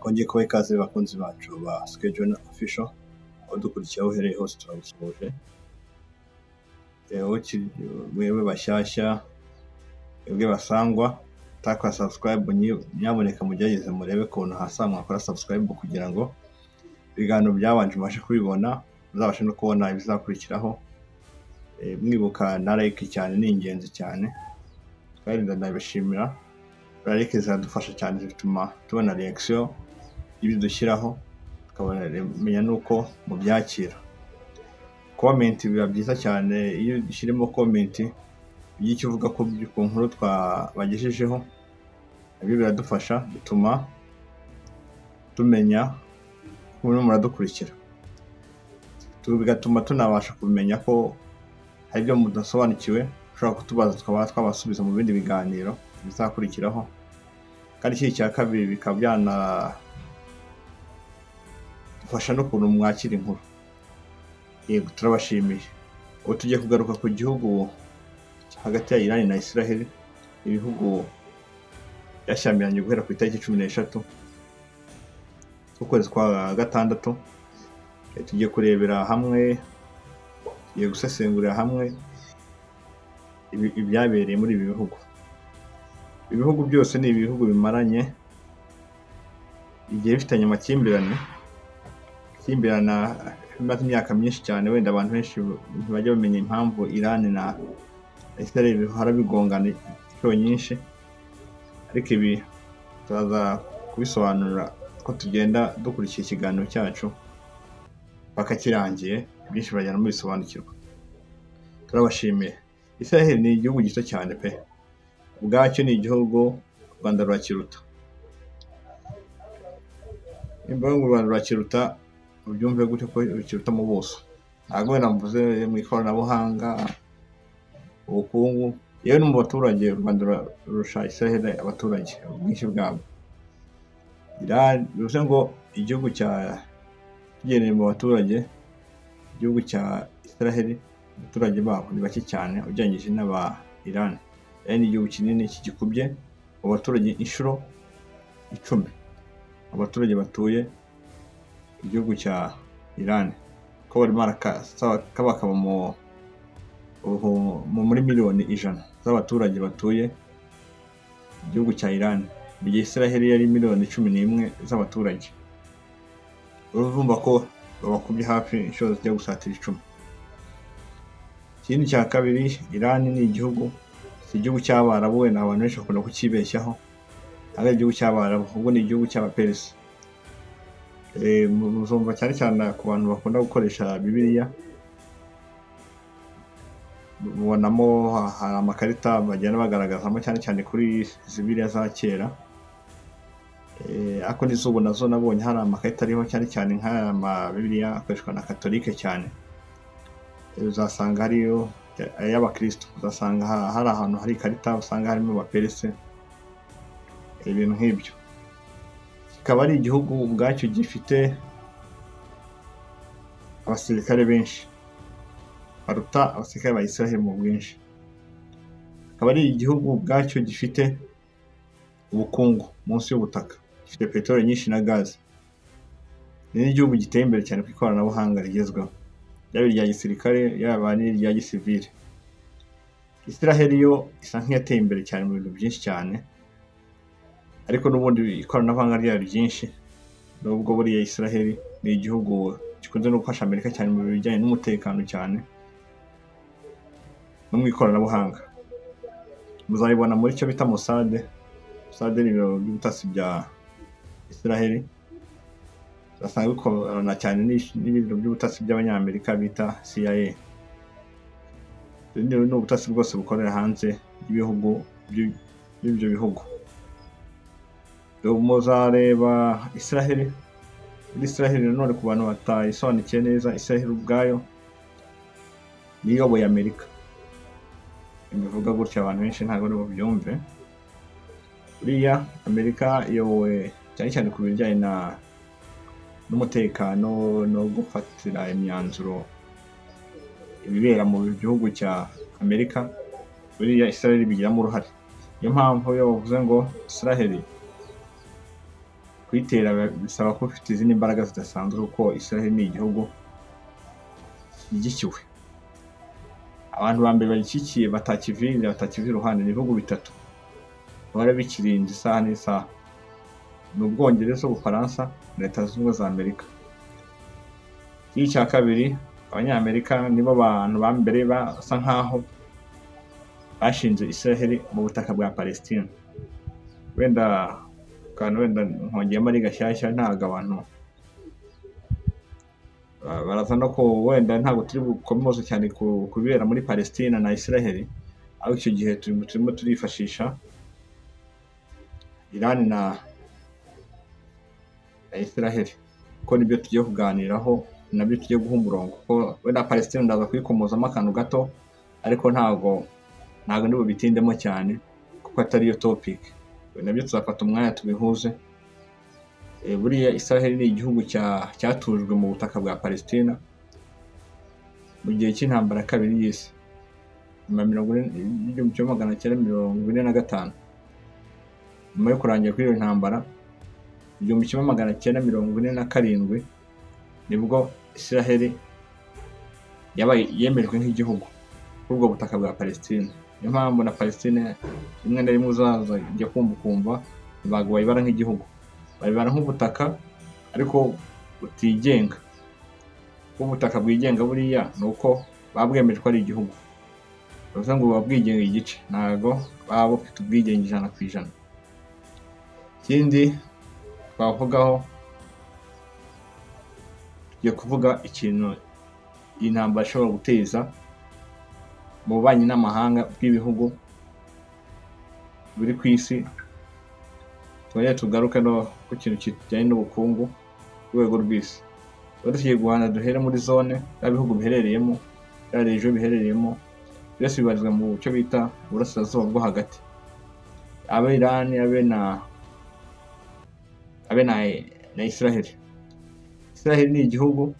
Kongeye kubaha ikaze bakunzi bacu ba Schedule Official, aho dukurikiye aho uhereye hose turagusoje. Wewe bashyashya, mwebwe basangwa, utakora subscribe nyamuneka mugerageze murebe ukuntu hasi mwakora subscribe kugira ngo ibiganiro byabanje mubashe kubibona, muzabashe no kubona ibizakurikiraho. Mwibuka na like cyane ni ingenzi cyane, kandi ndanabishimira. Like ziradufasha cyane, zituma tubona reaction y'ibyo dushyiraho, tukabona nuko mubyakira. Comment biba byiza cyane iyo dushyiremo comment y'icyo uvuga ko ku nkuru twabagejejeho, nabyo biradufasha, bituma tumenya ukuntu muradukurikira, bigatuma tunabasha kumenya ko hari ibyo mudasobanukiwe, ushobora kutubaza tukaba twabasubiza mu bindi biganiro bizakurikiraho. Kandi iki cya kabiri bikaba byanadufasha n'ukuntu mwakira inkuru. Yego, turabashimiye. Ubu tugiye kugaruka ku gihugu hagati ya Iran na Israel, ibihugu byashyamiranye guhera ku itariki 13 z'ukwezi kwa gatandatu. Tugiye kurebera hamwe, tugiye gusesengurira hamwe ibyabereye muri ibi bihugu. Ibihugu byose ni ibihugu bimaranye igihe bifitanye amakimbirane bimaze imyaka myinshi cyane. Wenda abantu benshi ntibajya bamenya impamvu Iran na Israel bihora bigongana inshuro nyinshi, ariko ibi turaza kubisobanurira ko tugenda dukurikiye ikiganiro cyacu paka kirangiye, byinshi bajyana mubisobanukirwa. Turabashimiye. Israel ni igihugu gito cyane pe, ubwacyo ni igihugu u Rwanda rurakiruta. Imbaga u Rwanda rurakiruta, ubyumve gute ko rukiruta mu buso? Ntabwo navuze mu ikoranabuhanga, ubukungu, yewe no mu baturage. U Rwanda rurusha Israel abaturage ubwinshi bwabo. Bivuze ngo igihugu kigeneye mu baturage, igihugu cya Israel abaturage babo ni bake cyane ugereranyije n'aba Iran. Ni igihugu kinini kigikubye mu baturage inshuro 10. Abaturage batuye igihugu cya Iran ko bari kabakaba muri miliyoni 100 z'abaturage batuye igihugu cya Iran, mu gihe Israel yari miliyoni 11 z'abaturage. Urumva ko babakubye hafi inshuro zijya gusatira 10. Ikindi cya kabiri, Iran ni igihugu cy'Abarabu. Wenda abantu benshi bakunda kukibeshyaho, ntabwo ari igihugu cy'Abarabu, ahubwo ni igihugu cy'Abaperisi. Muzumva cyane cyane ku bantu bakunda gukoresha Bibiliya, mubonamo hari amakarita bagenda bagaragazamo cyane cyane kuri Bibiliya za kera. Ariko n'izubu nazo nabonye hari amakarita ariho cyane cyane nk'aya Bibiliya akoreshwa na Katolike cyane. Uzasanga hariyo ay'Abakristo, uzasanga hari ahantu hari ikarita usanga harimo Abaperisi, ibintu nk'ibyo. Kikaba ari igihugu ubwacyo gifite abasirikare benshi baruta abasirikare ba Israel mu bwinshi. Kikaba ari igihugu ubwacyo gifite ubukungu munsi y'ubutaka, gifite peteroli nyinshi na gazi. Ni igihugu giteye imbere cyane ku ikoranabuhanga rigezweho, yaba irya gisirikare yaba n'irya gisivile. Israel yo isa nk'iyateye imbere cyane mu bintu byinshi cyane, ariko n'ubundi ikoranabuhanga ryayo ryinshi. Nubwo buriya Israel ni igihugu gikunze no gufasha Amerika cyane mu bijyanye n'umutekano cyane no mu ikoranabuhanga. Muzabibona muri cyo bita Mossad ni ibiro by'ubutasi bya Israel. Basanga bikorana cyane n'ibiro by'ubutasi by'Abanyamerika bita CIA. Ni ubutasi bwose bukorera hanze y'ibihugu by'ibyo bihugu. Muzareba Israel none ku bantu batayisobanukiye neza, Israel ubwayo niyoboye Amerika. Bivuga gutya abantu benshi ntabwo ari babyumve. Buriya Amerika iyobowe cyane cyane ku bijyanye n'umutekano no gufatira imyanzuro ibibera mu gihugu cya Amerika. Buriya Israel bigiramo uruhare. Niyo mpamvu iyo bavuze ngo Israel kuyitera bisaba ko ufite izindi mbaraga zidasanzwe kuko Israel ni igihugu gishyigikiwe. Abantu ba mbere bagishyigikiye batakiva iruhande ni ibihugu bitatu bahora bikirinda isaha n'isaha, ni Ubwongereza, Ubufaransa na Leta Zunze Ubumwe za Amerika. Icya kabiri, Abanyamerika nibo bantu ba mbere basa nkaho bashinze Israel mu butaka bwa Palestine. Wenda nkongeyemo ari gashyashya, ntabwo abantu baraza no ko wenda ntabwo turi bukomeze cyane kubera muri Palestine na Israel, aho icyo gihe turimo turifashisha Iran na Israel, ko nibyo tugiye kuganiraho, nabyo tugiye guha umurongo, ko wenda Palestine ndaza kuyikomozamo akantu gato, ariko ntabwo ntibubitindemo cyane kuko atari yo topic. Nabyo tuzafata umwanya tubihuze. Buriya Israel ni igihugu cyatujwe mu butaka bwa Palestina mu gihe cy'intambara ya kabiri y'isi, nyuma ya 1945. Nyuma yo kurangira kuri iyo ntambara 1947 nibwo Israel yemejwe nk'igihugu kuri ubwo butaka bwa Palestina. Niyo mpamvu na Palestine rimwe na rimwe uzaza ujya kumva ntabwo bayibara nk'igihugu, bayibara nk'ubutaka ariko butigenga. Ubutaka bwigenga buriya ni uko babwemejwe ari igihugu, bivuze ngo buba bwigenga igice, ntabwo baba bufite ubwigenge 100%. Ikindi twavugaho, tugiye kuvuga ikintu iyi ntambara ishobora guteza mu bubanyi n'amahanga bw'ibihugu biri ku isi. Twongere tugaruke no ku kintu kijyanye n'ubukungu ku rwego rw'isi. Tugiye guhana duhere muri zone y'ibihugu biherereyemo, ya region biherereyemo, byose bibarizwa mu cyo bita Uburasirazuba bwo hagati. Abe Iran, abe na Israel. Israel ni igihugu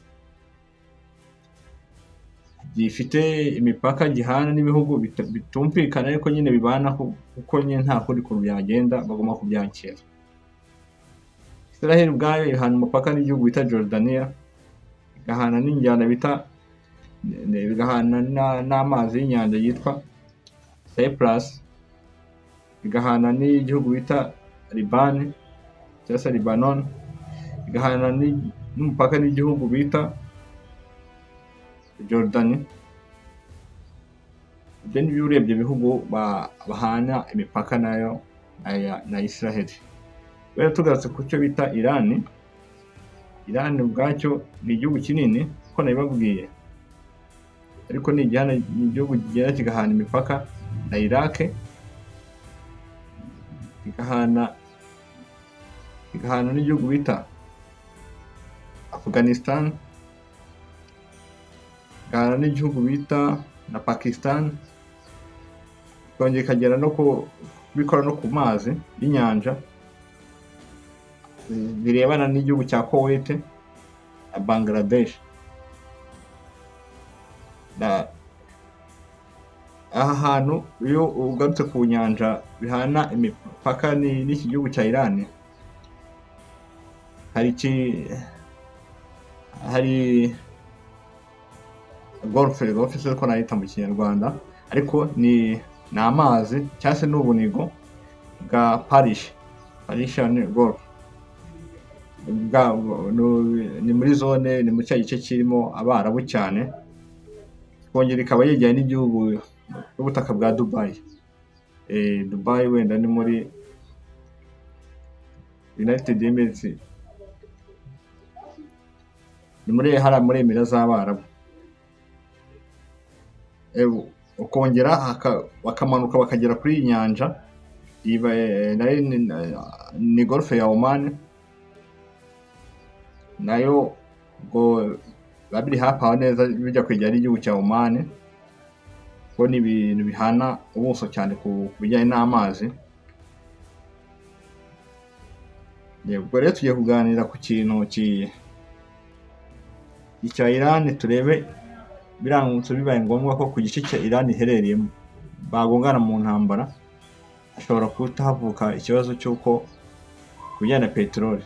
gifite imipaka gihana n'ibihugu bitumvikana, ariko nyine bibana kuko nyine nta kundi kuntu byagenda, bagomba kubyakira. Israel ubwayo ihana umupaka n'igihugu bita Jordania, igahana n'injyana igahana n'amazi y'inyanja yitwa Cyprus, igahana n'igihugu bita Liban cyangwa se Lebanon, igahana n'umupaka n'igihugu bita Jordan. Ibyo ni byo urebye ibihugu bahana imipaka nayo na Israel. Rero tugarutse ku cyo bita Iran ubwacyo ni igihugu kinini uko nabibabwiye, ariko ni igihugu kigenda kigahana imipaka na Iraq, igahana n'igihugu bita Afghanistan, igahana n'igihugu bita na Pakistan, ikongera ikagera no kubikora no ku mazi y'inyanja birebana n'igihugu cya Kuwait na Bangladesh. Aha hantu iyo ugarutse ku nyanja bihana imipaka n'iki gihugu cya Iran, hari Gulf se ko nayita mu Kinyarwanda, ariko ni amazi cyangwa se n'ubunigo bwa Parish ni Gulf. Ni muri zone, ni mu cya gice kirimo Abarabu cyane, kongera ikaba yegeranye n'igihugu n'ubutaka bwa Dubai. Dubai wenda ni muri United Emirates, ni muri Emirates z'Abarabu. Ukongera bakamanuka bakagera kuri iyi nyanja ni Gulf ya Oman, nayo ngo babiri hafi aho neza bijya kwegera igihugu cya Oman, ko ni ibintu bihana ubuso cyane ku bijyanye n'amazi. Ubwo rero tugiye kuganira ku kintu cya Iran, turebe biramutse bibaye ngombwa ko ku gice cya Iran iherereyemo bagongana mu ntambara, hashobora kuba havuka ikibazo cy'uko ku bijyanye na peteroli.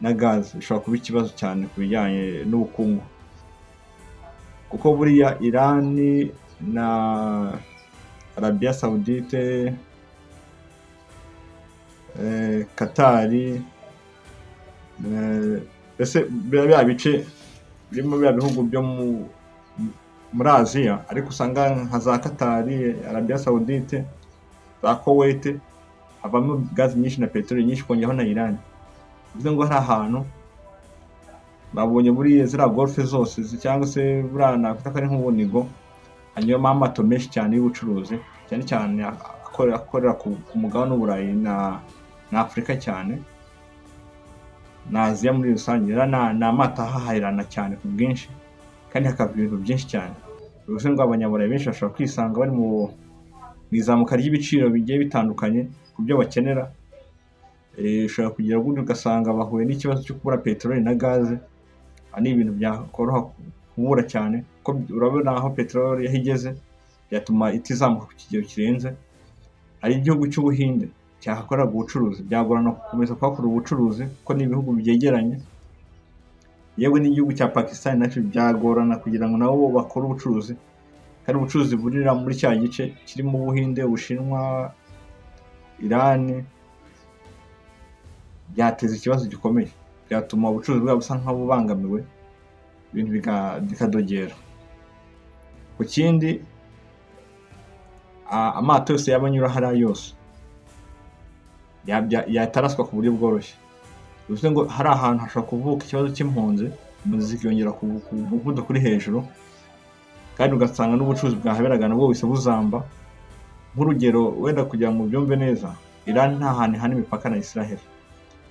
na gaze bishobora kuba ikibazo cyane ku bijyanye n'ubukungu, kuko buriya Iran na Arabia Saudite, Qatar, ese biriya bice birimo biriya bihugu byo muri Aziya, ariko usanga nka za Qatar, Arabia Saudite, za Kuwait havamo gaze nyinshi na peteroli nyinshi, kongeraho na Iran. Bivuze ngo hari ahantu babonye muri ziriya golfe zose cyangwa se buriya nakwita ko ari nk'ubunigo, hanyuramo amato menshi cyane y'ubucuruzi, cyane cyane akorera ku mugabane w'Uburayi na Afurika cyane na Aziya muri rusange. Ni amato ahahirana cyane ku bwinshi kandi hakava ibintu byinshi cyane. Bivuze ngo abanyaburayi benshi bashobora kwisanga bari mu izamuka ry'ibiciro bigiye bitandukanye ku byo bakenera. Ushobora kugira gutyo ugasanga bahuye n'ikibazo cyo kubura peteroli na gaze. Ni ibintu byakoroha kubura cyane, kuko urabona aho peteroli yahigeze byatuma itizamuka ku kigero kirenze. Hari igihugu cy'Ubuhinde cyahakoraga ubucuruzi, byagorana gukomeza kuhakora ubucuruzi kuko ni ibihugu byegeranye. Yewe n'igihugu cya Pakistan nacyo byagorana kugira ngo nabo bakore ubucuruzi, kandi ubucuruzi burira muri cya gice kirimo Ubuhinde, Ubushinwa, Iran, byateza ikibazo gikomeye, byatuma ubucuruzi bwabo busa nk'abubangamiwe, ibintu bikadogera. Ku kindi, amato yose yaba anyura hariya yose yataraswa ku buryo bworoshye. Bivuze ngo hari ahantu hashobora kuvuka ikibazo cy'impunzi, impunzi zikiyongera ku muvuduko uri hejuru, kandi ugasanga n'ubucuruzi bwahaberaga nabwo buhise buzamba. Nk'urugero wenda kugira ngo byumve neza, Iran nta hantu ihana imipaka na Israel.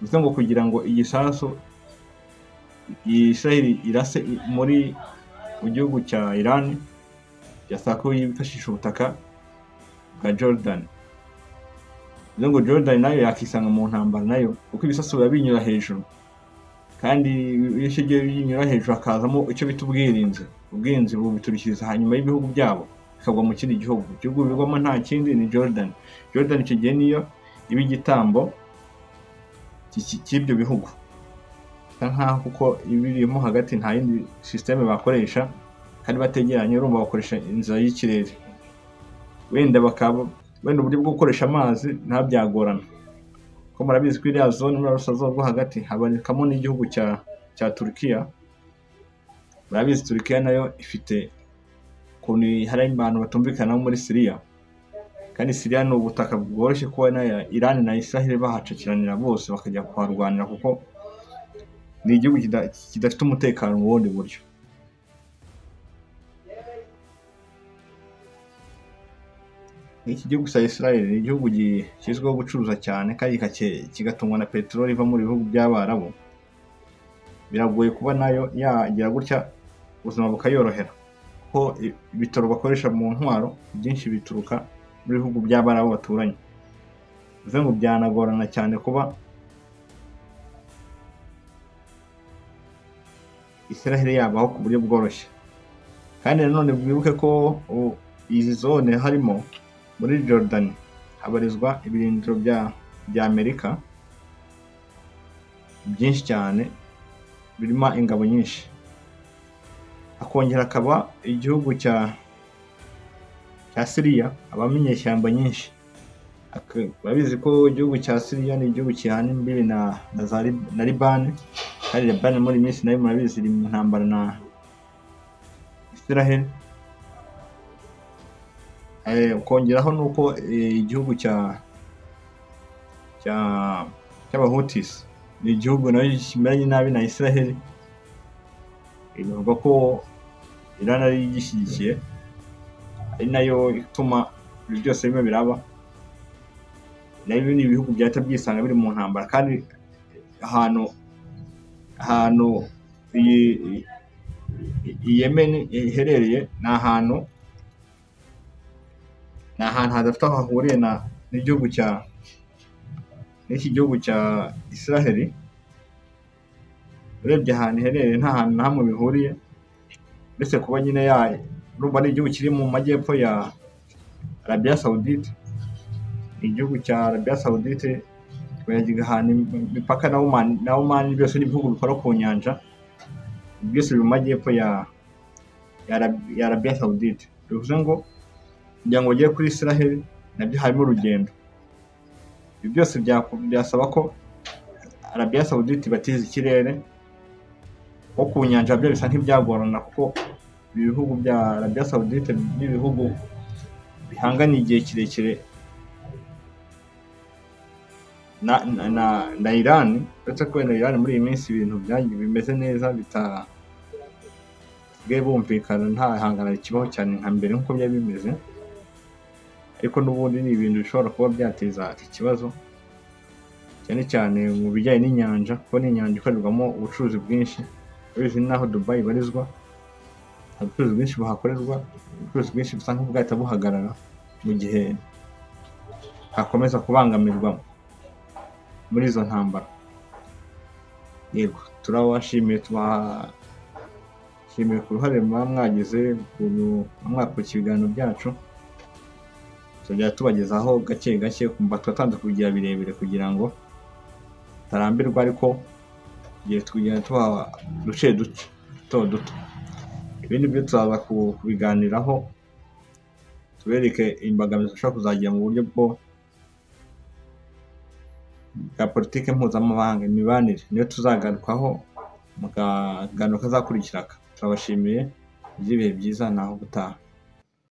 Bivuze ngo kugira ngo igisasu Israel irase mu gihugu cya Iran, byasaba ko yifashisha ubutaka bwa Jordan. Bivuze ngo Jordan nayo yakisanga mu ntambara nayo, kuko ibisasu biba binyura hejuru, kandi iyo kigiye binyura hejuru hakazamo icyo bita ubwirinzi bubiturikiriza hanyuma y'ibihugu byabo bikagwa mu kindi gihugu. Igihugu bigwamo nta kindi ni Jordan. Jordan icyo gihe niyo iba igitambo cy'ibyo bihugu, nkaho kuko ibirimo hagati nta yindi systeme bakoresha, kandi bategeranye, urumva bakoresha inzira y'ikirere. Wenda uburyo bwo gukoresha amazi nta byagorana, ko murabizi ko iriya zone muri Burasirazuba bwo hagati habonekamo n'igihugu cya Turkiya. Murabizi Turkiya nayo ifite ukuntu hari abantu batumvikana muri Syria, kandi Syria ni ubutaka bworoshye kuba na Iran na Israel bahacakiranira bose bakajya kuharwanira, kuko ni igihugu kidafite umutekano mu bundi buryo. Iki gihugu cya Israel ni igihugu kizwiho gucuruza cyane, kandi kigatungwa na peteroli iva mu bihugu by'Abarabu. Biragoye kuba nayo yagira gutya ubuzima bukayorohera, kuko ibitaro bakoresha mu ntwaro byinshi bituruka muri bihugu by'Abarabu baturanye. Bivuze ngo byanagorana cyane kuba Israel yabaho ku buryo bworoshye. Kandi nanone mwibuke ko izi zone harimo muri Jordan habarizwa ibirindiro bya Amerika byinshi cyane, birimo ingabo nyinshi. Akongera akaba igihugu cya Syria habamo inyeshyamba nyinshi. Babizi ko igihugu cya Syria ni igihugu kihana imbibi na Liban, kandi Liban muri minsi nayo murabizi iri mu ntambara na Israel. Ukongeraho nuko igihugu cy'Abahutis ni igihugu nayo kimeranye nabi na Israel. Bivuga ko Iran ari igishyigikiye, ari nayo ituma ibyo byose birimo biraba. Nayo ni ibihugu byahita byisanga biri mu ntambara, kandi ahantu iyi Yemen iherereye ni ahantu hadafite aho hahuriye n'iki gihugu cya Israel. Urebye ahantu iherereye nta hantu na hamwe bihuriye, uretse kuba nyine urumva ari igihugu kiri mu majyepfo ya Arabia Saudite. Igihugu cya Arabia Saudite bagihana imipaka na Oman byose n'ibihugu bikora ku nyanja byose biri mu majyepfo ya Arabia Saudite. Bivuze ngo kugira ngo ugere kuri Israel nabyo harimo urugendo. Ibi byose byasaba ko Arabia Saudite batiza ikirere ko ku nyanja byo bisa nk'ibyagorana, kuko ibihugu bya Arabia Saudite n'ibihugu bihanganye igihe kirekire na Iran, uretse ko na Iran muri iyi minsi ibintu bimeze neza bisigaye bumvikana, nta hangana kibaho cyane nka mbere nk'uko byari bimeze, ariko n'ubundi ni ibintu bishobora kuba byateza ikibazo cyane cyane mu bijyanye n'inyanja, kuko ni inyanja ikorerwamo ubucuruzi bwinshi. Ubizi naho Dubai ibarizwa, ubucuruzi bwinshi buhakorerwa, ubucuruzi bwinshi busa nk'ubwahita buhagarara mu gihe hakomeza kubangamirwa muri izo ntambara. Yego, turabashimiye, tubashimiye ku ruhare muba mwagize, ukuntu mwakurikiye ibiganiro byacu. Tuzajya tubagezaho gake gake, kumva twatanze kugira birebire kugira ngo tarambirwa, ariko igihe tugenda tuba duce duto. Ibindi byo tuzaza kubiganiraho, tubereke imbogamizi ushobora kuzagira mu buryo bwa politike mpuzamahanga, imibanire niyo tuzagarukaho mu kaganiro kazakurikira. Turabashimiye, ibihe byiza, naho gutaha.